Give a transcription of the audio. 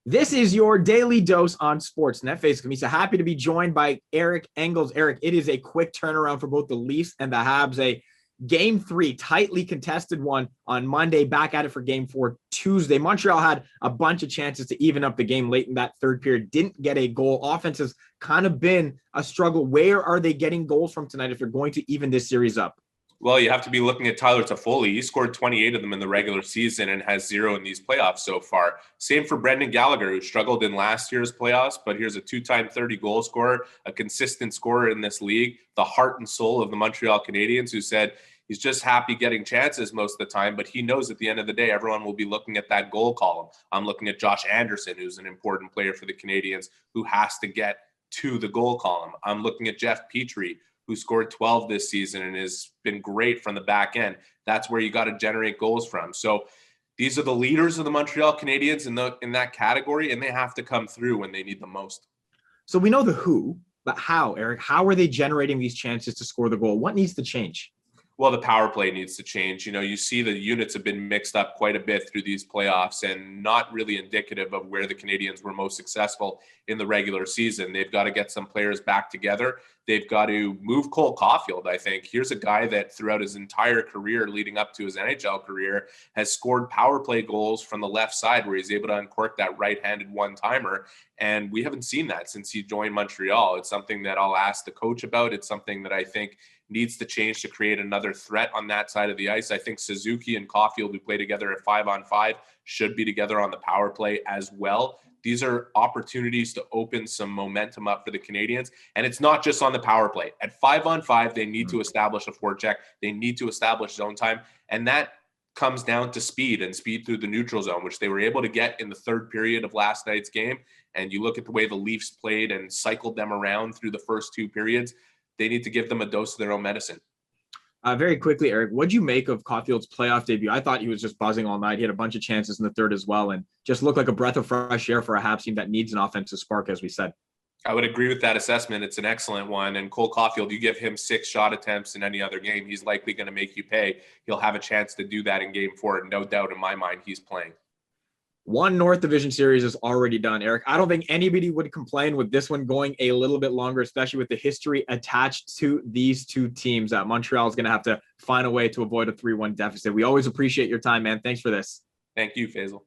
This is your daily dose on Sportsnet. Faizal, Khamisa, happy to be joined by Eric Engels. Eric, it is a quick turnaround for both the Leafs and the Habs. A game 3, tightly contested one on Monday, back at it for game 4 Tuesday. Montreal had a bunch of chances to even up the game late in that third period, didn't get a goal. Offense has kind of been a struggle. Where are they getting goals from tonight if they're going to even this series up? Well, you have to be looking at Tyler Toffoli. He scored 28 of them in the regular season and has 0 in these playoffs so far. Same for Brendan Gallagher, who struggled in last year's playoffs, but here's a 2-time 30-goal scorer, a consistent scorer in this league, the heart and soul of the Montreal Canadiens, who said he's just happy getting chances most of the time, but he knows at the end of the day, everyone will be looking at that goal column. I'm looking at Josh Anderson, who's an important player for the Canadiens, who has to get to the goal column. I'm looking at Jeff Petrie, who scored 12 this season and has been great from the back end. That's where you got to generate goals from. So these are the leaders of the Montreal Canadiens in that category, and they have to come through when they need the most. So we know the who, but how, Eric? How are they generating these chances to score the goal? What needs to change? Well, the power play needs to change. You see the units have been mixed up quite a bit through these playoffs and not really indicative of where the Canadiens were most successful in the regular season. They've got to get some players back together. They've got to move Cole Caulfield, I think. Here's a guy that throughout his entire career leading up to his NHL career has scored power play goals from the left side where he's able to uncork that right-handed one-timer. And we haven't seen that since he joined Montreal. It's something that I'll ask the coach about. It's something that I think needs to change to create another threat on that side of the ice. I think Suzuki and Caulfield, who play together at 5-on-5, should be together on the power play as well. These are opportunities to open some momentum up for the Canadiens. And it's not just on the power play. At 5-on-5, they need to establish a forecheck. They need to establish zone time. And that comes down to speed and speed through the neutral zone, which they were able to get in the third period of last night's game. And you look at the way the Leafs played and cycled them around through the first 2 periods. They need to give them a dose of their own medicine. Very quickly, Eric, what'd you make of Caulfield's playoff debut? I thought he was just buzzing all night. He had a bunch of chances in the third as well and just looked like a breath of fresh air for a Habs team that needs an offensive spark, as we said. I would agree with that assessment. It's an excellent one. And Cole Caulfield, you give him 6 shot attempts in any other game, he's likely going to make you pay. He'll have a chance to do that in game 4. No doubt in my mind he's playing. One North Division series is already done, Eric. I don't think anybody would complain with this one going a little bit longer, especially with the history attached to these two teams. Montreal is going to have to find a way to avoid a 3-1 deficit. We always appreciate your time, man. Thanks for this. Thank you, Faizal.